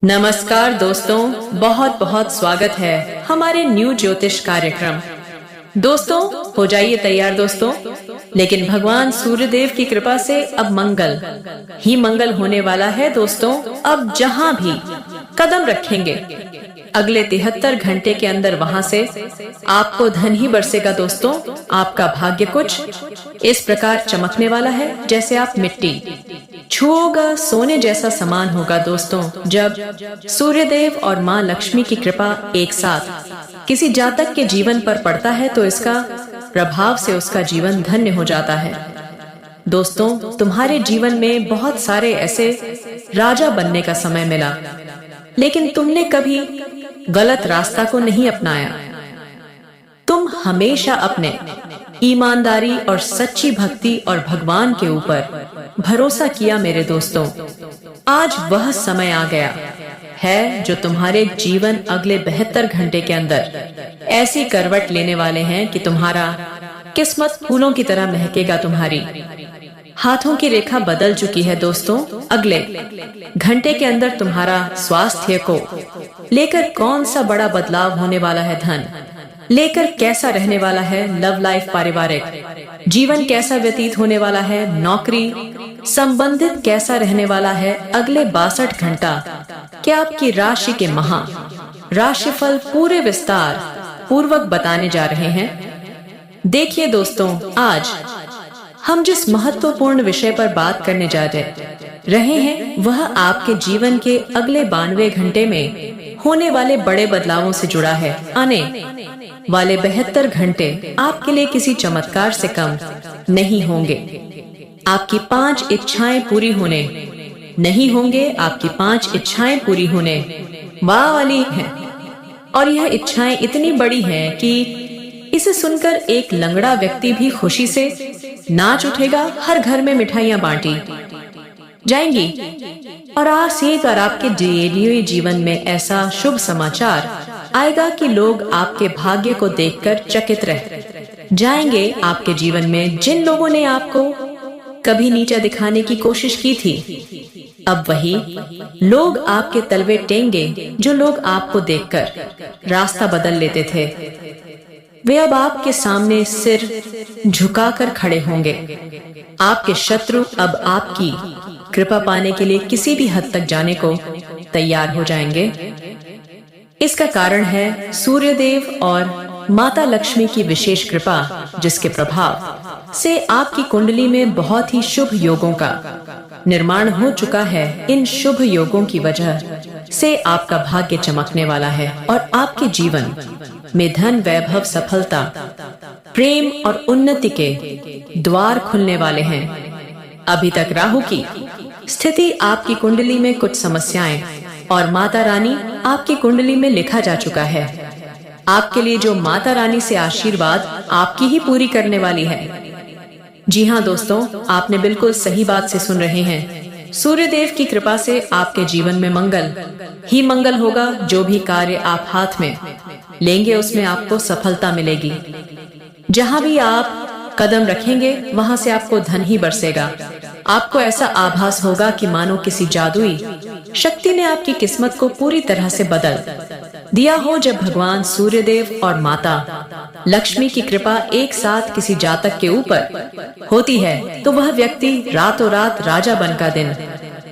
नमस्कार दोस्तों, बहुत बहुत स्वागत है हमारे न्यू ज्योतिष कार्यक्रम। दोस्तों हो जाइए तैयार दोस्तों, लेकिन भगवान सूर्यदेव की कृपा से अब मंगल ही मंगल होने वाला है दोस्तों। अब जहां भी कदम रखेंगे अगले 73 घंटे के अंदर वहां से आपको धन ही बरसेगा दोस्तों। आपका भाग्य कुछ इस प्रकार चमकने वाला है जैसे आप मिट्टी छुओगा सोने जैसा समान होगा दोस्तों। जब सूर्यदेव और माँ लक्ष्मी की कृपा एक साथ किसी जातक के जीवन पर पड़ता है तो इसका प्रभाव से उसका जीवन धन्य हो जाता है। दोस्तों तुम्हारे जीवन में बहुत सारे ऐसे राजा बनने का समय मिला, लेकिन तुमने कभी गलत रास्ता को नहीं अपनाया। तुम हमेशा अपने ईमानदारी और सच्ची भक्ति और भगवान के ऊपर भरोसा किया मेरे दोस्तों। आज वह समय आ गया है जो तुम्हारे जीवन अगले 72 घंटे के अंदर ऐसी करवट लेने वाले हैं कि तुम्हारा किस्मत फूलों की तरह महकेगा। तुम्हारी हाथों की रेखा बदल चुकी है दोस्तों। अगले घंटे के अंदर तुम्हारा स्वास्थ्य को लेकर कौन सा बड़ा बदलाव होने वाला है, धन लेकर कैसा रहने वाला है, लव लाइफ पारिवारिक जीवन कैसा व्यतीत होने वाला है, नौकरी संबंधित कैसा रहने वाला है अगले 62 घंटा, क्या आपकी राशि के महा राशिफल पूरे विस्तार पूर्वक बताने जा रहे हैं। देखिए दोस्तों, आज हम जिस महत्वपूर्ण विषय पर बात करने जा रहे हैं वह आपके जीवन के अगले 92 घंटे में होने वाले बड़े बदलावों से जुड़ा है। आने वाले 72 घंटे आपके लिए किसी चमत्कार से कम नहीं होंगे। आपकी 5 इच्छाएं पूरी होने नहीं होंगे, आपकी 5 इच्छाएं पूरी होने वाली हैं। और यह इच्छाएं इतनी बड़ी हैं कि इसे सुनकर एक लंगड़ा व्यक्ति भी खुशी से नाच उठेगा। हर घर में मिठाइयां बांटी जाएंगी और आज एक और आपके डेली जीवन में ऐसा शुभ समाचार आएगा कि लोग आपके भाग्य को देखकर चकित रह जाएंगे। आपके जीवन में जिन लोगों ने आपको कभी नीचा दिखाने की कोशिश की थी, अब वही लोग आपके तलवे टेंगे। जो लोग आपको देखकर रास्ता बदल लेते थे, वे अब आपके सामने सिर झुकाकर खड़े होंगे। आपके शत्रु अब आपकी कृपा पाने के लिए किसी भी हद तक जाने को तैयार हो जाएंगे। इसका कारण है सूर्यदेव और माता लक्ष्मी की विशेष कृपा, जिसके प्रभाव से आपकी कुंडली में बहुत ही शुभ योगों का निर्माण हो चुका है। इन शुभ योगों की वजह से आपका भाग्य चमकने वाला है और आपके जीवन में धन वैभव सफलता प्रेम और उन्नति के द्वार खुलने वाले हैं। अभी तक राहु की स्थिति आपकी कुंडली में कुछ समस्याएं और माता रानी आपकी कुंडली में लिखा जा चुका है। आपके लिए जो माता रानी से आशीर्वाद आपकी ही पूरी करने वाली है। जी हाँ दोस्तों, आपने बिल्कुल सही बात से सुन रहे हैं। सूर्यदेव की कृपा से आपके जीवन में मंगल ही मंगल होगा। जो भी कार्य आप हाथ में लेंगे उसमें आपको सफलता मिलेगी। जहाँ भी आप कदम रखेंगे वहां से आपको धन ही बरसेगा। आपको ऐसा आभास होगा कि मानो किसी जादुई शक्ति ने आपकी किस्मत को पूरी तरह से बदल दिया हो। जब भगवान सूर्यदेव और माता लक्ष्मी की कृपा एक साथ किसी जातक के ऊपर होती है तो वह व्यक्ति रातों रात राजा बन का दिन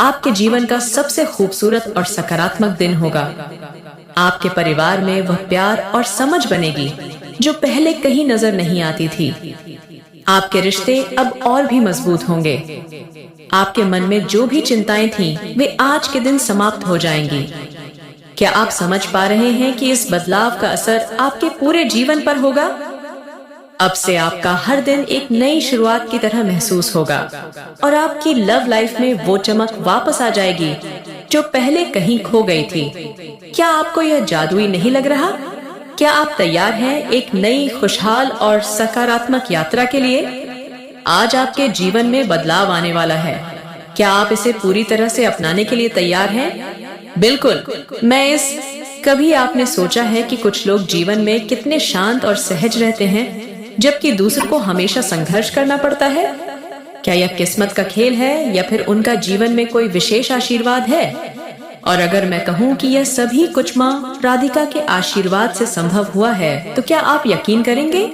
आपके जीवन का सबसे खूबसूरत और सकारात्मक दिन होगा। आपके परिवार में वह प्यार और समझ बनेगी जो पहले कहीं नजर नहीं आती थी। आपके रिश्ते अब और भी मजबूत होंगे। आपके मन में जो भी चिंताएं थीं, वे आज के दिन समाप्त हो जाएंगी। क्या आप समझ पा रहे हैं कि इस बदलाव का असर आपके पूरे जीवन पर होगा? अब से आपका हर दिन एक नई शुरुआत की तरह महसूस होगा और आपकी लव लाइफ में वो चमक वापस आ जाएगी जो पहले कहीं खो गई थी। क्या आपको यह जादुई नहीं लग रहा? क्या आप तैयार हैं एक नई खुशहाल और सकारात्मक यात्रा के लिए? आज आपके जीवन में बदलाव आने वाला है। क्या आप इसे पूरी तरह से अपनाने के लिए तैयार हैं? बिल्कुल। कभी आपने सोचा है कि कुछ लोग जीवन में कितने शांत और सहज रहते हैं जबकि दूसरों को हमेशा संघर्ष करना पड़ता है? क्या यह किस्मत का खेल है या फिर उनका जीवन में कोई विशेष आशीर्वाद है? और अगर मैं कहूँ कि यह सभी कुछ माँ राधिका के आशीर्वाद से संभव हुआ है, तो क्या आप यकीन करेंगे?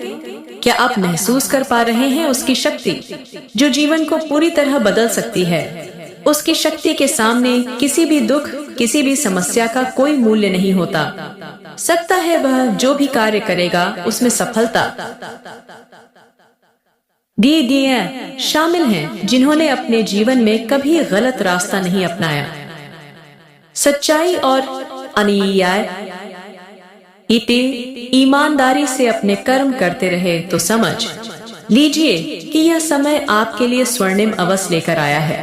क्या आप महसूस कर पा रहे हैं उसकी शक्ति जो जीवन को पूरी तरह बदल सकती है? उसकी शक्ति के सामने किसी भी दुख, किसी भी समस्या का कोई मूल्य नहीं होता। सकता है वह जो भी कार्य करेगा उसमें सफलता। दीदियां शामिल हैं जिन्होंने अपने जीवन में कभी गलत रास्ता नहीं अपनाया। सच्चाई और अन्याय इते ईमानदारी से अपने कर्म करते रहे तो समझ लीजिए कि यह समय आपके लिए स्वर्णिम अवसर लेकर आया है।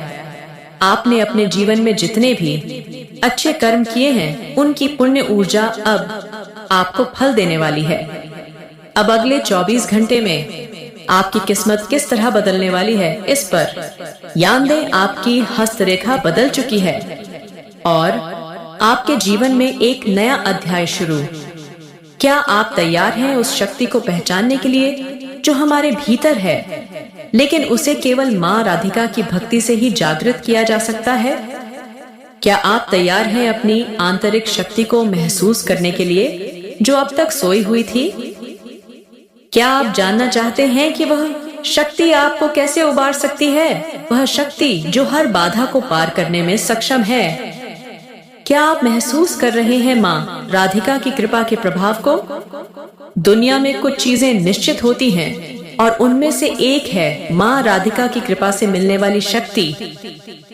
आपने अपने जीवन में जितने भी अच्छे कर्म किए हैं, उनकी पुण्य ऊर्जा अब आपको फल देने वाली है। अब अगले 24 घंटे में आपकी किस्मत किस तरह बदलने वाली है, इस पर ध्यान दें। आपकी हस्तरेखा बदल चुकी है और आपके जीवन में एक नया अध्याय शुरू। क्या आप तैयार हैं उस शक्ति को पहचानने के लिए जो हमारे भीतर है, लेकिन उसे केवल माँ राधिका की भक्ति से ही जागृत किया जा सकता है? क्या आप तैयार हैं अपनी आंतरिक शक्ति को महसूस करने के लिए जो अब तक सोई हुई थी? क्या आप जानना चाहते हैं कि वह शक्ति आपको कैसे उबार सकती है? वह शक्ति जो हर बाधा को पार करने में सक्षम है। क्या आप महसूस कर रहे हैं माँ राधिका की कृपा के प्रभाव को? दुनिया में कुछ चीजें निश्चित होती हैं और उनमें से एक है माँ राधिका की कृपा से मिलने वाली शक्ति।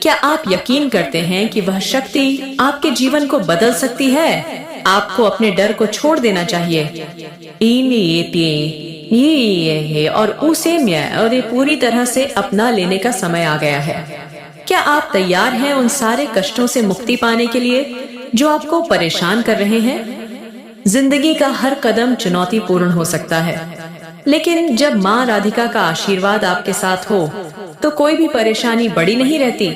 क्या आप यकीन करते हैं कि वह शक्ति आपके जीवन को बदल सकती है? आपको अपने डर को छोड़ देना चाहिए और उसे और पूरी तरह से अपना लेने का समय आ गया है। क्या आप तैयार हैं उन सारे कष्टों से मुक्ति पाने के लिए जो आपको परेशान कर रहे हैं? जिंदगी का हर कदम चुनौतीपूर्ण हो सकता है, लेकिन जब माँ राधिका का आशीर्वाद आपके साथ हो तो कोई भी परेशानी बड़ी नहीं रहती।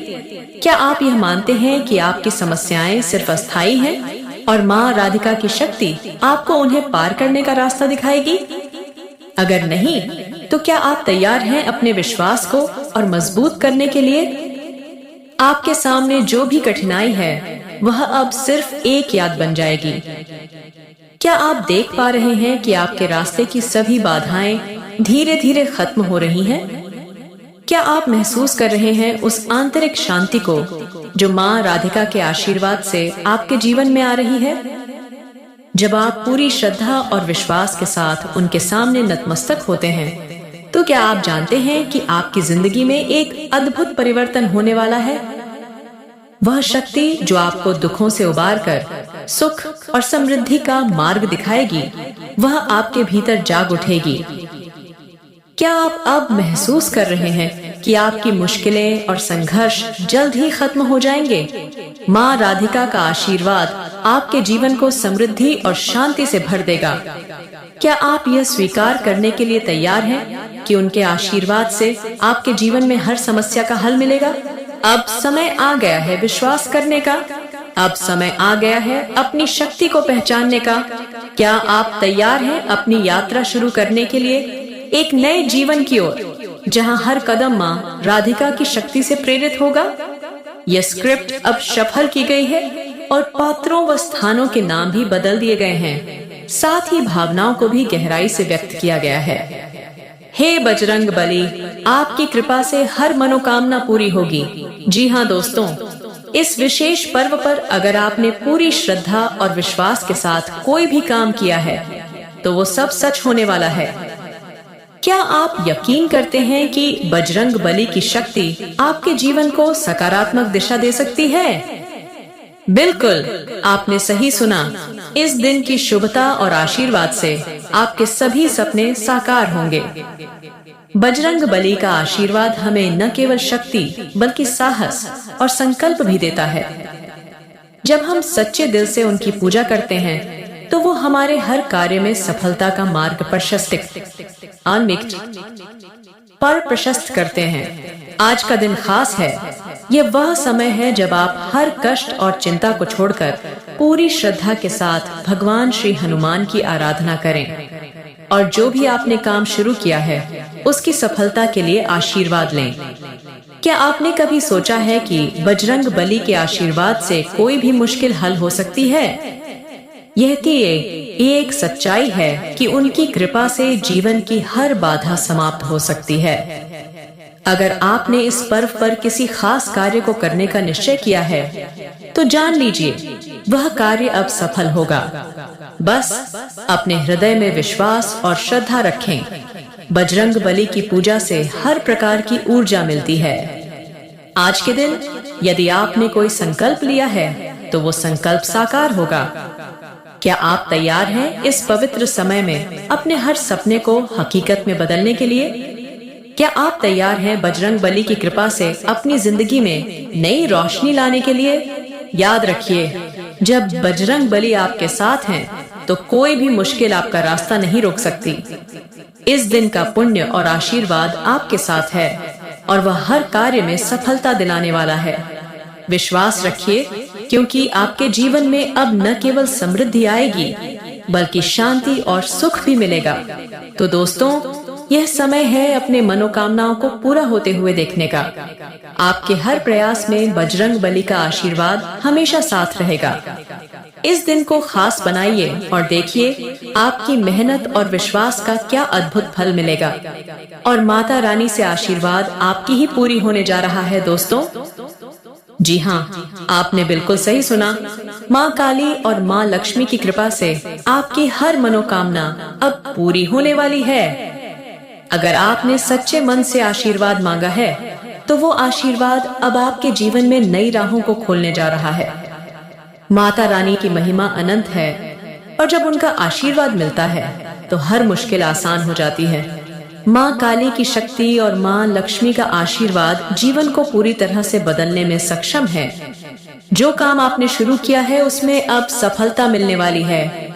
क्या आप यह मानते हैं कि आपकी समस्याएं सिर्फ अस्थायी हैं और माँ राधिका की शक्ति आपको उन्हें पार करने का रास्ता दिखाएगी? अगर नहीं, तो क्या आप तैयार हैं अपने विश्वास को और मजबूत करने के लिए? आपके सामने जो भी कठिनाई है वह अब सिर्फ एक याद बन जाएगी। क्या आप देख पा रहे हैं कि आपके रास्ते की सभी बाधाएं धीरे धीरे खत्म हो रही हैं? क्या आप महसूस कर रहे हैं उस आंतरिक शांति को जो माँ राधिका के आशीर्वाद से आपके जीवन में आ रही है? जब आप पूरी श्रद्धा और विश्वास के साथ उनके सामने नतमस्तक होते हैं, तो क्या आप जानते हैं कि आपकी जिंदगी में एक अद्भुत परिवर्तन होने वाला है? वह शक्ति जो आपको दुखों से उबार कर सुख और समृद्धि का मार्ग दिखाएगी, वह आपके भीतर जाग उठेगी। क्या आप अब महसूस कर रहे हैं कि आपकी मुश्किलें और संघर्ष जल्द ही खत्म हो जाएंगे? माँ राधिका का आशीर्वाद आपके जीवन को समृद्धि और शांति से भर देगा। क्या आप यह स्वीकार करने के लिए तैयार हैं कि उनके आशीर्वाद से आपके जीवन में हर समस्या का हल मिलेगा? अब समय आ गया है विश्वास करने का। अब समय आ गया है अपनी शक्ति को पहचानने का। क्या आप तैयार हैं अपनी यात्रा शुरू करने के लिए एक नए जीवन की ओर, जहां हर कदम माँ राधिका की शक्ति से प्रेरित होगा? यह स्क्रिप्ट अब सफल की गई है और पात्रों व स्थानों के नाम भी बदल दिए गए हैं, साथ ही भावनाओं को भी गहराई से व्यक्त किया गया है। हे बजरंग बली, आपकी कृपा से हर मनोकामना पूरी होगी। जी हाँ दोस्तों, इस विशेष पर्व पर अगर आपने पूरी श्रद्धा और विश्वास के साथ कोई भी काम किया है तो वो सब सच होने वाला है। क्या आप यकीन करते हैं कि बजरंग बली की शक्ति आपके जीवन को सकारात्मक दिशा दे सकती है? बिल्कुल, आपने सही सुना। इस दिन की शुभता और आशीर्वाद से आपके सभी सपने साकार होंगे। बजरंग बली का आशीर्वाद हमें न केवल शक्ति बल्कि साहस और संकल्प भी देता है। जब हम सच्चे दिल से उनकी पूजा करते हैं तो वो हमारे हर कार्य में सफलता का मार्ग प्रशस्त करते हैं। आज का दिन खास है। यह वह समय है जब आप हर कष्ट और चिंता को छोड़कर पूरी श्रद्धा के साथ भगवान श्री हनुमान की आराधना करें और जो भी आपने काम शुरू किया है उसकी सफलता के लिए आशीर्वाद लें। क्या आपने कभी सोचा है कि बजरंग बली के आशीर्वाद से कोई भी मुश्किल हल हो सकती है? यह एक सच्चाई है कि उनकी कृपा से जीवन की हर बाधा समाप्त हो सकती है। अगर आपने इस पर्व पर किसी खास कार्य को करने का निश्चय किया है, तो जान लीजिए वह कार्य अब सफल होगा। बस अपने हृदय में विश्वास और श्रद्धा रखें। बजरंग बली की पूजा से हर प्रकार की ऊर्जा मिलती है। आज के दिन यदि आपने कोई संकल्प लिया है, तो वो संकल्प साकार होगा। क्या आप तैयार हैं इस पवित्र समय में अपने हर सपने को हकीकत में बदलने के लिए? क्या आप तैयार हैं बजरंग बली की कृपा से अपनी जिंदगी में नई रोशनी लाने के लिए? याद रखिए, जब बजरंग बली आपके साथ हैं, तो कोई भी मुश्किल आपका रास्ता नहीं रोक सकती। इस दिन का पुण्य और आशीर्वाद आपके साथ है और वह हर कार्य में सफलता दिलाने वाला है। विश्वास रखिए, क्योंकि आपके जीवन में अब न केवल समृद्धि आएगी, बल्कि शांति और सुख भी मिलेगा। तो दोस्तों, यह समय है अपने मनोकामनाओं को पूरा होते हुए देखने का। आपके हर प्रयास में बजरंग बली का आशीर्वाद हमेशा साथ रहेगा। इस दिन को खास बनाइए और देखिए आपकी मेहनत और विश्वास का क्या अद्भुत फल मिलेगा। और माता रानी से आशीर्वाद आपकी ही पूरी होने जा रहा है दोस्तों। जी हाँ, आपने बिल्कुल सही सुना। माँ काली और माँ लक्ष्मी की कृपा से आपकी हर मनोकामना अब पूरी होने वाली है। अगर आपने सच्चे मन से आशीर्वाद मांगा है, तो वो आशीर्वाद अब आपके जीवन में नई राहों को खोलने जा रहा है। माता रानी की महिमा अनंत है और जब उनका आशीर्वाद मिलता है, तो हर मुश्किल आसान हो जाती है। माँ काली की शक्ति और माँ लक्ष्मी का आशीर्वाद जीवन को पूरी तरह से बदलने में सक्षम है। जो काम आपने शुरू किया है, उसमें अब सफलता मिलने वाली है।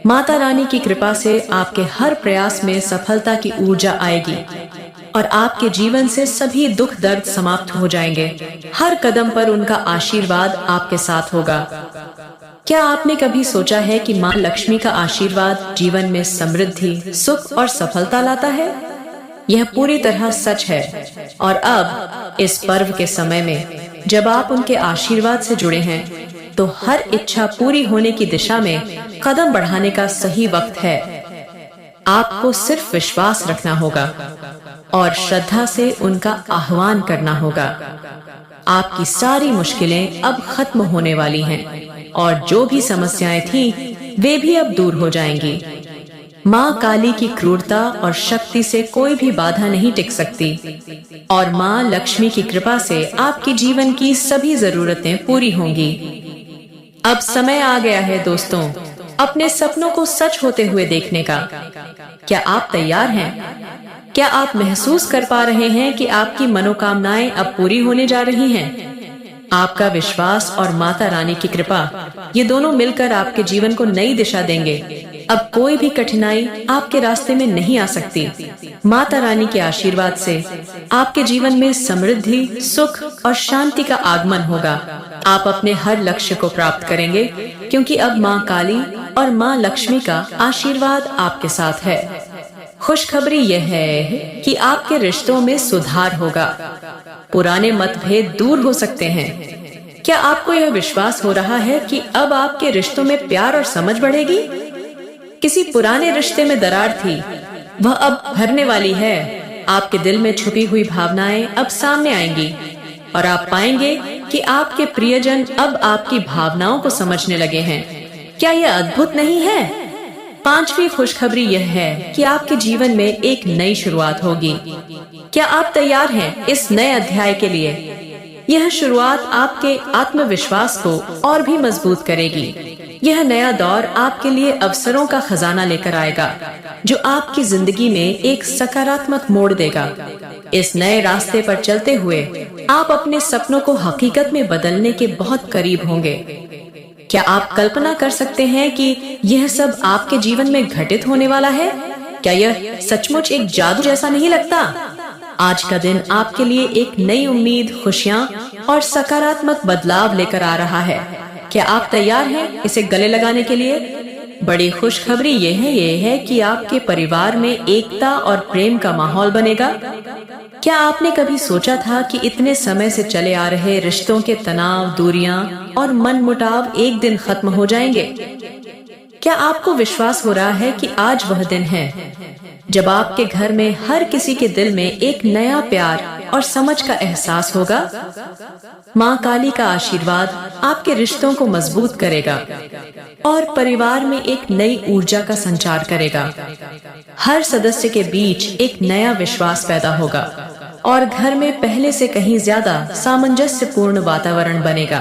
माता रानी की कृपा से आपके हर प्रयास में सफलता की ऊर्जा आएगी और आपके जीवन से सभी दुख दर्द समाप्त हो जाएंगे। हर कदम पर उनका आशीर्वाद आपके साथ होगा। क्या आपने कभी सोचा है कि माँ लक्ष्मी का आशीर्वाद जीवन में समृद्धि, सुख और सफलता लाता है? यह पूरी तरह सच है। और अब इस पर्व के समय में जब आप उनके आशीर्वाद से जुड़े हैं, तो हर इच्छा पूरी होने की दिशा में कदम बढ़ाने का सही वक्त है। आपको सिर्फ विश्वास रखना होगा और श्रद्धा से उनका आह्वान करना होगा। आपकी सारी मुश्किलें अब खत्म होने वाली हैं और जो भी समस्याएं थीं, वे भी अब दूर हो जाएंगी। माँ काली की क्रूरता और शक्ति से कोई भी बाधा नहीं टिक सकती और माँ लक्ष्मी की कृपा से आपके जीवन की सभी जरूरतें पूरी होंगी। अब समय आ गया है दोस्तों, अपने सपनों को सच होते हुए देखने का। क्या आप तैयार हैं? क्या आप महसूस कर पा रहे हैं कि आपकी मनोकामनाएं अब पूरी होने जा रही हैं? आपका विश्वास और माता रानी की कृपा, ये दोनों मिलकर आपके जीवन को नई दिशा देंगे। अब कोई भी कठिनाई आपके रास्ते में नहीं आ सकती। माता रानी के आशीर्वाद से आपके जीवन में समृद्धि, सुख और शांति का आगमन होगा। आप अपने हर लक्ष्य को प्राप्त करेंगे, क्योंकि अब माँ काली और माँ लक्ष्मी का आशीर्वाद आपके साथ है। खुशखबरी यह है कि आपके रिश्तों में सुधार होगा। पुराने मतभेद दूर हो सकते हैं। क्या आपको यह विश्वास हो रहा है कि अब आपके रिश्तों में प्यार और समझ बढ़ेगी? किसी पुराने रिश्ते में दरार थी, वह अब भरने वाली है। आपके दिल में छुपी हुई भावनाएं अब सामने आएंगी और आप पाएंगे कि आपके प्रियजन अब आपकी भावनाओं को समझने लगे हैं। क्या यह अद्भुत नहीं है? पांचवी खुशखबरी यह है कि आपके जीवन में एक नई शुरुआत होगी। क्या आप तैयार हैं इस नए अध्याय के लिए? यह शुरुआत आपके आत्मविश्वास को और भी मजबूत करेगी। यह नया दौर आपके लिए अवसरों का खजाना लेकर आएगा, जो आपकी जिंदगी में एक सकारात्मक मोड़ देगा। इस नए रास्ते पर चलते हुए आप अपने सपनों को हकीकत में बदलने के बहुत करीब होंगे। क्या आप कल्पना कर सकते हैं कि यह सब आपके जीवन में घटित होने वाला है? क्या यह सचमुच एक जादू जैसा नहीं लगता? आज का दिन आपके लिए एक नई उम्मीद, खुशियां और सकारात्मक बदलाव लेकर आ रहा है। क्या आप तैयार हैं इसे गले लगाने के लिए? बड़ी खुशखबरी ये है कि आपके परिवार में एकता और प्रेम का माहौल बनेगा। क्या आपने कभी सोचा था कि इतने समय से चले आ रहे रिश्तों के तनाव, दूरियां और मनमुटाव एक दिन खत्म हो जाएंगे? क्या आपको विश्वास हो रहा है कि आज वह दिन है जब आपके घर में हर किसी के दिल में एक नया प्यार और समझ का एहसास होगा? माँ काली का आशीर्वाद आपके रिश्तों को मजबूत करेगा और परिवार में एक नई ऊर्जा का संचार करेगा। हर सदस्य के बीच एक नया विश्वास पैदा होगा और घर में पहले से कहीं ज्यादा सामंजस्यपूर्ण वातावरण बनेगा।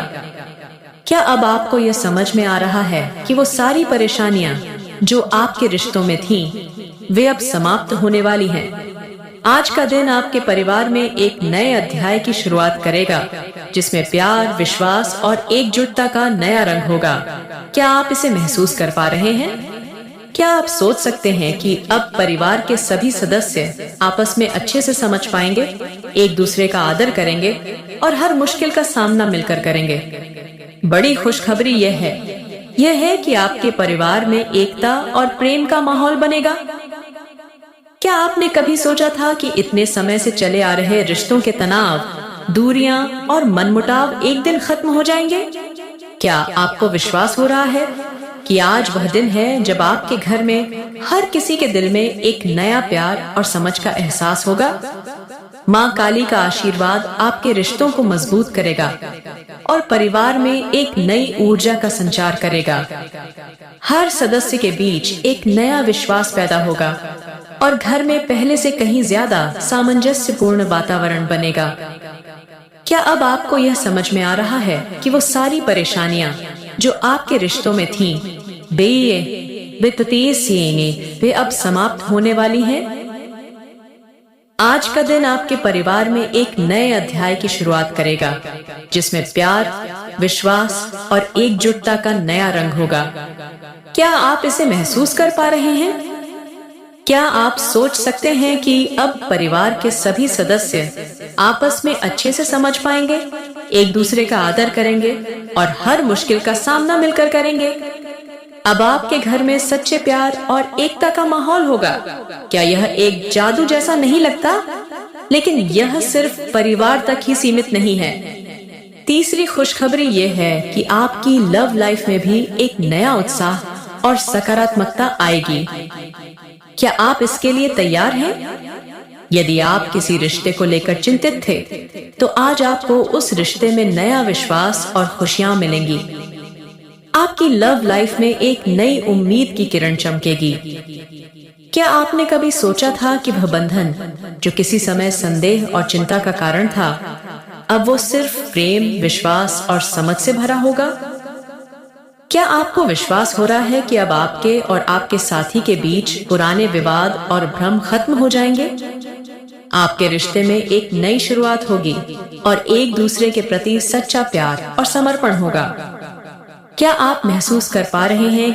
क्या अब आपको यह समझ में आ रहा है कि वो सारी परेशानियां जो आपके रिश्तों में थीं, वे अब समाप्त होने वाली हैं? आज का दिन आपके परिवार में एक नए अध्याय की शुरुआत करेगा, जिसमें प्यार, विश्वास और एकजुटता का नया रंग होगा। क्या आप इसे महसूस कर पा रहे हैं? क्या आप सोच सकते हैं कि अब परिवार के सभी सदस्य आपस में अच्छे से समझ पाएंगे, एक दूसरे का आदर करेंगे और हर मुश्किल का सामना मिलकर करेंगे? बड़ी खुशखबरी यह है कि आपके परिवार में एकता और प्रेम का माहौल बनेगा। क्या आपने कभी सोचा था कि इतने समय से चले आ रहे रिश्तों के तनाव, दूरियां और मनमुटाव एक दिन खत्म हो जाएंगे? क्या आपको विश्वास हो रहा है कि आज वह दिन है जब आपके घर में हर किसी के दिल में एक नया प्यार और समझ का एहसास होगा? माँ काली का आशीर्वाद आपके रिश्तों को मजबूत करेगा और परिवार में एक नई ऊर्जा का संचार करेगा। हर सदस्य के बीच एक नया विश्वास पैदा होगा और घर में पहले से कहीं ज्यादा सामंजस्यपूर्ण वातावरण बनेगा। क्या अब आपको यह समझ में आ रहा है कि वो सारी परेशानियां जो आपके रिश्तों में थीं, वे अब समाप्त होने वाली हैं? आज का दिन आपके परिवार में एक नए अध्याय की शुरुआत करेगा, जिसमें प्यार, विश्वास और एकजुटता का नया रंग होगा। क्या आप इसे महसूस कर पा रहे हैं? क्या आप सोच सकते हैं कि अब परिवार के सभी सदस्य आपस में अच्छे से समझ पाएंगे, एक दूसरे का आदर करेंगे और हर मुश्किल का सामना मिलकर करेंगे? अब आपके घर में सच्चे प्यार और एकता का माहौल होगा। क्या यह एक जादू जैसा नहीं लगता? लेकिन यह सिर्फ परिवार तक ही सीमित नहीं है। तीसरी खुशखबरी यह है कि आपकी लव लाइफ में भी एक नया उत्साह और सकारात्मकता आएगी। क्या आप इसके लिए तैयार हैं? यदि आप किसी रिश्ते को लेकर चिंतित थे, तो आज आपको उस रिश्ते में नया विश्वास और खुशियां मिलेंगी। आपकी लव लाइफ में एक नई उम्मीद की किरण चमकेगी। क्या आपने कभी सोचा था कि वह बंधन जो किसी समय संदेह और चिंता का कारण था, अब वो सिर्फ प्रेम, विश्वास और समझ से भरा होगा? क्या आपको विश्वास हो रहा है कि अब आपके और आपके साथी के बीच पुराने विवाद और भ्रम खत्म हो जाएंगे? आपके रिश्ते में एक नई शुरुआत होगी और एक दूसरे के प्रति सच्चा प्यार और समर्पण होगा। क्या आप महसूस कर पा रहे हैं